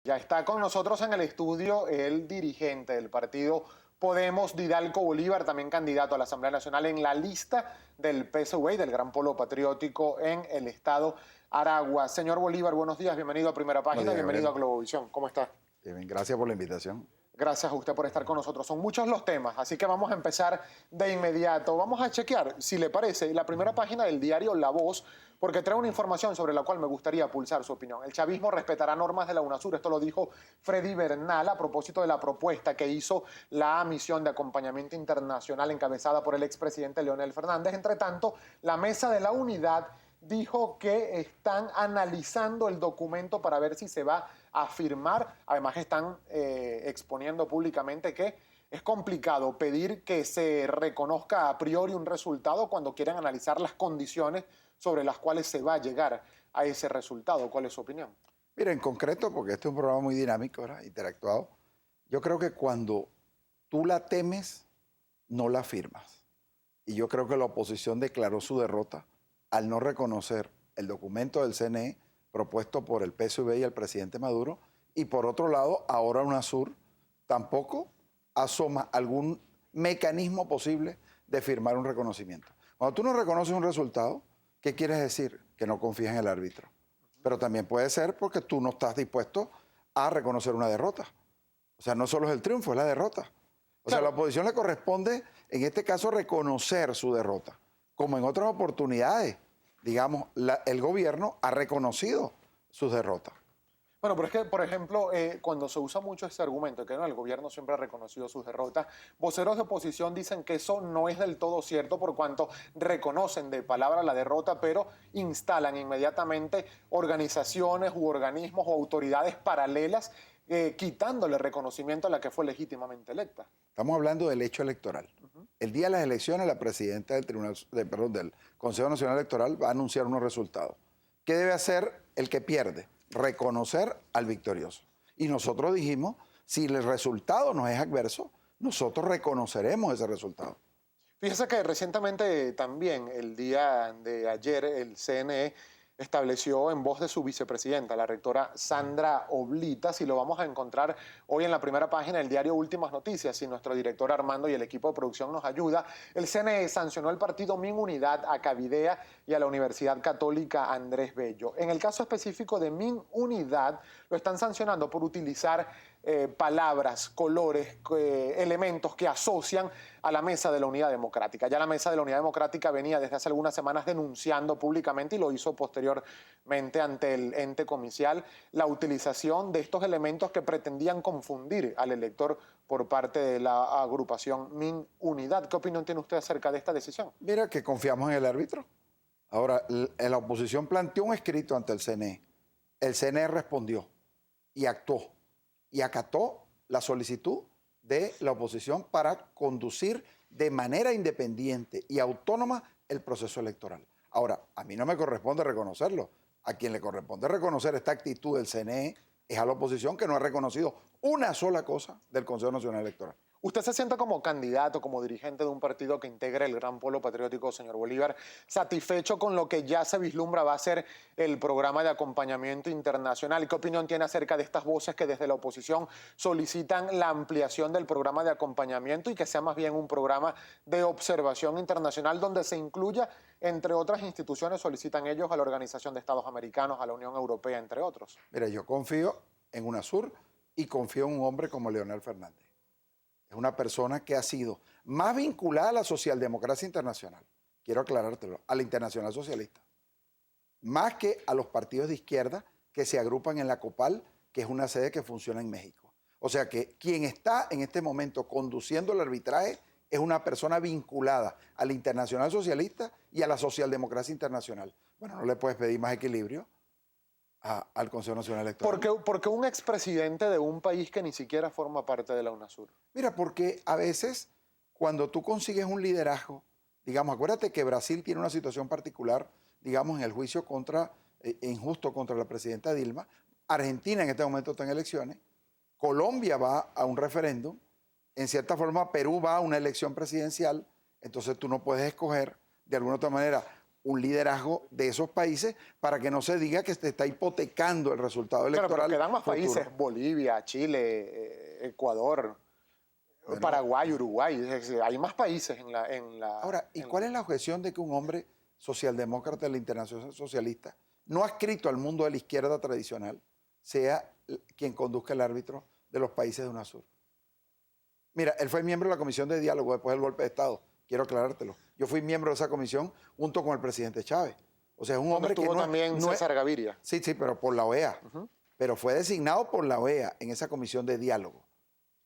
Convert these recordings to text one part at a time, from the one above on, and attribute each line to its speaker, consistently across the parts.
Speaker 1: Ya está con nosotros en el estudio el dirigente del partido Podemos, Didalco Bolívar, también candidato a la Asamblea Nacional en la lista del PSUV y del Gran Polo Patriótico en el estado Aragua. Señor Bolívar, buenos días, bienvenido a Primera
Speaker 2: Buenos
Speaker 1: Página,
Speaker 2: días,
Speaker 1: bienvenido
Speaker 2: Gabriel.
Speaker 1: a Globovisión. ¿Cómo está?
Speaker 2: Bien, gracias por la invitación.
Speaker 1: Gracias a usted por estar con nosotros. Son muchos los temas, así que vamos a empezar de inmediato. Vamos a chequear, si le parece, la primera página del diario La Voz, porque trae una información sobre la cual me gustaría pulsar su opinión. El chavismo respetará normas de la UNASUR. Esto lo dijo Freddy Bernal a propósito de la propuesta que hizo la misión de acompañamiento internacional encabezada por el expresidente Leonel Fernández. Entre tanto, la Mesa de la Unidad dijo que están analizando el documento para ver si se va a firmar. Además están exponiendo públicamente que es complicado pedir que se reconozca a priori un resultado cuando quieren analizar las condiciones sobre las cuales se va a llegar a ese resultado. ¿Cuál es su opinión?
Speaker 2: Mira, en concreto, porque este es un programa muy dinámico, ¿verdad? Interactuado, yo creo que cuando tú la temes, no la firmas. Y yo creo que la oposición declaró su derrota al no reconocer el documento del CNE propuesto por el PSUV y el presidente Maduro, y por otro lado, ahora UNASUR tampoco asoma algún mecanismo posible de firmar un reconocimiento. Cuando tú no reconoces un resultado, ¿qué quieres decir? Que no confías en el árbitro. Pero también puede ser porque tú no estás dispuesto a reconocer una derrota. O sea, no solo es el triunfo, es la derrota. O sea, a la oposición le corresponde, en este caso, reconocer su derrota. Como en otras oportunidades, digamos, el gobierno ha reconocido sus derrotas.
Speaker 1: Bueno, pero es que, por ejemplo, cuando se usa mucho ese argumento, que no, el gobierno siempre ha reconocido sus derrotas, voceros de oposición dicen que eso no es del todo cierto por cuanto reconocen de palabra la derrota, pero instalan inmediatamente organizaciones u organismos o autoridades paralelas, quitándole reconocimiento a la que fue legítimamente electa.
Speaker 2: Estamos hablando del hecho electoral. El día de las elecciones, la presidenta del Consejo Nacional Electoral va a anunciar unos resultados. ¿Qué debe hacer el que pierde? Reconocer al victorioso. Y nosotros dijimos, si el resultado nos es adverso, nosotros reconoceremos ese resultado.
Speaker 1: Fíjese que recientemente también, el día de ayer, el CNE estableció en voz de su vicepresidenta, la rectora Sandra Oblitas, y lo vamos a encontrar hoy en la primera página del diario Últimas Noticias, si nuestro director Armando y el equipo de producción nos ayuda. El CNE sancionó el partido MinUnidad a Cavidea y a la Universidad Católica Andrés Bello. En el caso específico de MinUnidad, lo están sancionando por utilizar palabras, colores, elementos que asocian a la Mesa de la Unidad Democrática. Ya la Mesa de la Unidad Democrática venía desde hace algunas semanas denunciando públicamente, y lo hizo posteriormente ante el ente comicial, la utilización de estos elementos que pretendían confundir al elector por parte de la agrupación MinUnidad. ¿Qué opinión tiene usted acerca de esta decisión?
Speaker 2: Mira que confiamos en el árbitro. Ahora, la oposición planteó un escrito ante el CNE. El CNE respondió y actuó y acató la solicitud de la oposición para conducir de manera independiente y autónoma el proceso electoral. Ahora, a mí no me corresponde reconocerlo. A quien le corresponde reconocer esta actitud del CNE es a la oposición, que no ha reconocido una sola cosa del Consejo Nacional Electoral.
Speaker 1: ¿Usted se siente como candidato, como dirigente de un partido que integra el Gran Polo Patriótico, señor Bolívar, satisfecho con lo que ya se vislumbra va a ser el programa de acompañamiento internacional? ¿Y qué opinión tiene acerca de estas voces que desde la oposición solicitan la ampliación del programa de acompañamiento y que sea más bien un programa de observación internacional donde se incluya, entre otras instituciones, solicitan ellos, a la Organización de Estados Americanos, a la Unión Europea, entre otros?
Speaker 2: Mira, yo confío en UNASUR y confío en un hombre como Leonel Fernández. Es una persona que ha sido más vinculada a la socialdemocracia internacional, quiero aclarártelo, a la Internacional Socialista, más que a los partidos de izquierda que se agrupan en la COPAL, que es una sede que funciona en México. O sea que quien está en este momento conduciendo el arbitraje es una persona vinculada a la Internacional Socialista y a la socialdemocracia internacional. Bueno, no le puedes pedir más equilibrio al Consejo Nacional Electoral.
Speaker 1: ¿Por qué un expresidente de un país que ni siquiera forma parte de la UNASUR?
Speaker 2: Mira, porque a veces cuando tú consigues un liderazgo, digamos, acuérdate que Brasil tiene una situación particular, digamos, en el juicio injusto contra la presidenta Dilma. Argentina en este momento está en elecciones. Colombia va a un referéndum. En cierta forma, Perú va a una elección presidencial. Entonces tú no puedes escoger, de alguna otra manera, un liderazgo de esos países para que no se diga que se está hipotecando el resultado electoral.
Speaker 1: Claro, pero quedan más
Speaker 2: futuro.
Speaker 1: países, Bolivia, Chile, Ecuador,
Speaker 2: Bueno,
Speaker 1: Paraguay, Uruguay, es decir, hay más países en la...
Speaker 2: Ahora, ¿y cuál es la objeción de que un hombre socialdemócrata de la Internacional Socialista, no adscrito al mundo de la izquierda tradicional, sea quien conduzca el árbitro de los países de UNASUR? Mira, él fue miembro de la Comisión de Diálogo después del golpe de Estado. Quiero aclarártelo. Yo fui miembro de esa comisión junto con el presidente Chávez. O sea, es un hombre que
Speaker 1: estuvo
Speaker 2: no,
Speaker 1: también
Speaker 2: no es...
Speaker 1: César Gaviria.
Speaker 2: Sí, pero por la OEA. Pero fue designado por la OEA en esa comisión de diálogo,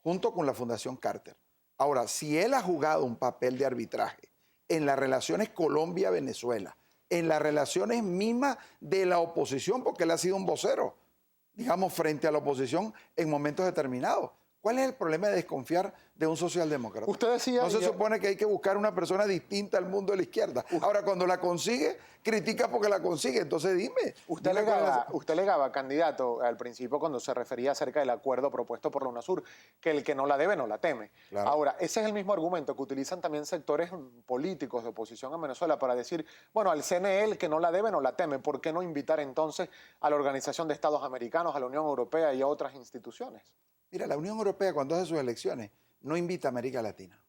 Speaker 2: junto con la Fundación Carter. Ahora, si él ha jugado un papel de arbitraje en las relaciones Colombia-Venezuela, en las relaciones mismas de la oposición, porque él ha sido un vocero, digamos, frente a la oposición en momentos determinados. ¿Cuál es el problema de desconfiar de un socialdemócrata?
Speaker 1: Usted decía...
Speaker 2: No se supone que hay que buscar una persona distinta al mundo de la izquierda. Ahora, cuando la consigue, critica porque la consigue. Entonces, dime.
Speaker 1: Usted alegaba, candidato, al principio cuando se refería acerca del acuerdo propuesto por la UNASUR, que el que no la debe no la teme.
Speaker 2: Claro.
Speaker 1: Ahora, ese es el mismo argumento que utilizan también sectores políticos de oposición en Venezuela para decir, bueno, al CNE el que no la debe no la teme. ¿Por qué no invitar entonces a la Organización de Estados Americanos, a la Unión Europea y a otras instituciones?
Speaker 2: Mira, la Unión Europea cuando hace sus elecciones no invita a América Latina.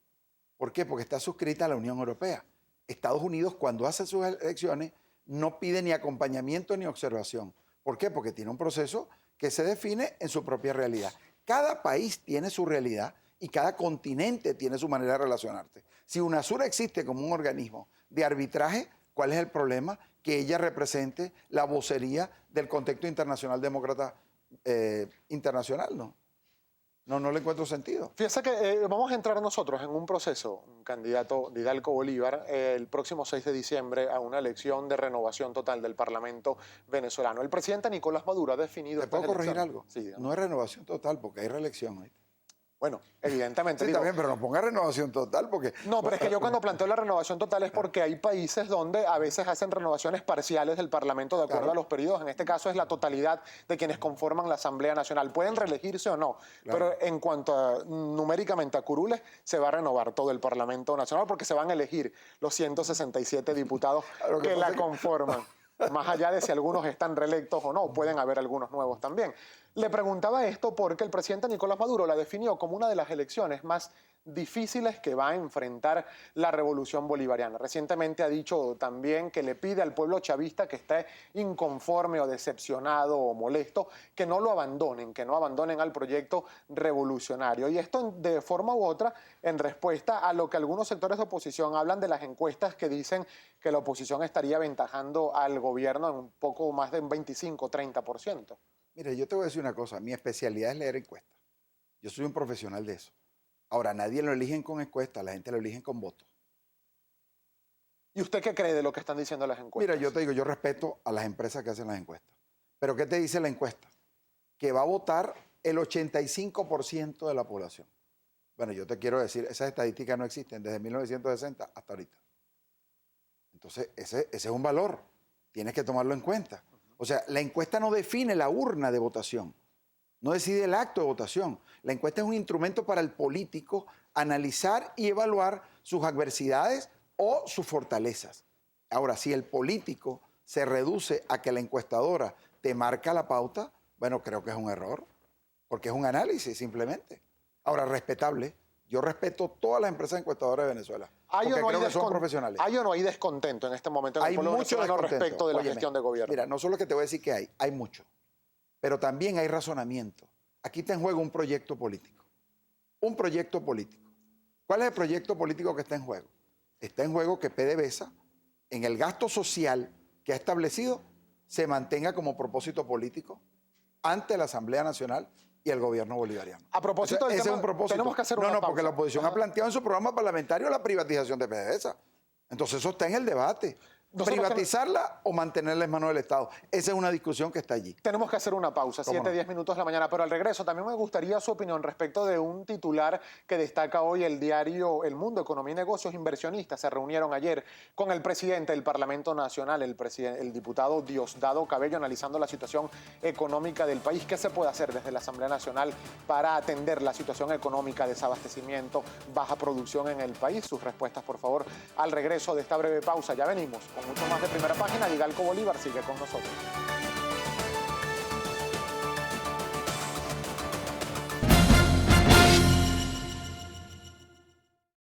Speaker 2: ¿Por qué? Porque está suscrita a la Unión Europea. Estados Unidos cuando hace sus elecciones no pide ni acompañamiento ni observación. ¿Por qué? Porque tiene un proceso que se define en su propia realidad. Cada país tiene su realidad y cada continente tiene su manera de relacionarse. Si UNASUR existe como un organismo de arbitraje, ¿cuál es el problema? Que ella represente la vocería del contexto internacional demócrata internacional, ¿no? No le encuentro sentido.
Speaker 1: Fíjese que vamos a entrar nosotros en un proceso, un candidato Didalco Bolívar, el próximo 6 de diciembre a una elección de renovación total del Parlamento venezolano. El presidente Nicolás Maduro ha definido...
Speaker 2: ¿Te puedo corregir algo?
Speaker 1: Sí,
Speaker 2: no es renovación total porque hay reelección. ¿Oíste?
Speaker 1: Bueno, evidentemente.
Speaker 2: Sí,
Speaker 1: digo,
Speaker 2: también, pero no ponga renovación total porque...
Speaker 1: No, pero es que yo cuando planteo la renovación total es porque hay países donde a veces hacen renovaciones parciales del Parlamento de acuerdo a los periodos. En este caso es la totalidad de quienes conforman la Asamblea Nacional. Pueden reelegirse o no, pero en cuanto a, numéricamente a curules, se va a renovar todo el Parlamento Nacional porque se van a elegir los 167 diputados que la conforman. Más allá de si algunos están reelectos o no, pueden haber algunos nuevos también. Le preguntaba esto porque el presidente Nicolás Maduro la definió como una de las elecciones más difíciles que va a enfrentar la revolución bolivariana. Recientemente ha dicho también que le pide al pueblo chavista que esté inconforme o decepcionado o molesto, que no lo abandonen, que no abandonen al proyecto revolucionario. Y esto de forma u otra en respuesta a lo que algunos sectores de oposición hablan de las encuestas que dicen que la oposición estaría aventajando al gobierno en un poco más de un 25-30%.
Speaker 2: Mire, yo te voy a decir una cosa, mi especialidad es leer encuestas. Yo soy un profesional de eso. Ahora, nadie lo eligen con encuestas, la gente lo eligen con votos.
Speaker 1: ¿Y usted qué cree de lo que están diciendo las encuestas?
Speaker 2: Mira, yo te digo, yo respeto a las empresas que hacen las encuestas. Pero ¿qué te dice la encuesta? Que va a votar el 85% de la población. Bueno, yo te quiero decir, esas estadísticas no existen desde 1960 hasta ahorita. Entonces, ese es un valor. Tienes que tomarlo en cuenta. O sea, la encuesta no define la urna de votación. No decide el acto de votación. La encuesta es un instrumento para el político analizar y evaluar sus adversidades o sus fortalezas. Ahora, si el político se reduce a que la encuestadora te marca la pauta, bueno, creo que es un error, porque es un análisis simplemente. Ahora, respetable. Yo respeto todas las empresas encuestadoras de Venezuela, porque creo que son profesionales.
Speaker 1: ¿Hay o no hay descontento en este momento en el pueblo venezolano respecto de la gestión de gobierno?
Speaker 2: Mira, no solo que te voy a decir que hay mucho. Pero también hay razonamiento. Aquí está en juego un proyecto político. Un proyecto político. ¿Cuál es el proyecto político que está en juego? Está en juego que PDVSA, en el gasto social que ha establecido, se mantenga como propósito político ante la Asamblea Nacional y el gobierno bolivariano.
Speaker 1: A propósito del
Speaker 2: ese
Speaker 1: tema,
Speaker 2: es un propósito.
Speaker 1: tenemos que hacer una pausa.
Speaker 2: Porque la oposición ha planteado en su programa parlamentario la privatización de PDVSA. Entonces eso está en el debate. ¿Privatizarla o mantenerla en manos del Estado? Esa es una discusión que está allí.
Speaker 1: Tenemos que hacer una pausa, 7-10 minutos de la mañana, pero al regreso también me gustaría su opinión respecto de un titular que destaca hoy el diario El Mundo. Economía y Negocios. Inversionistas se reunieron ayer con el presidente del Parlamento Nacional, el diputado Diosdado Cabello, analizando la situación económica del país. ¿Qué se puede hacer desde la Asamblea Nacional para atender la situación económica, desabastecimiento, baja producción en el país? Sus respuestas, por favor, al regreso de esta breve pausa. Ya venimos con Con mucho más de Primera Página, Digalco Bolívar sigue con nosotros.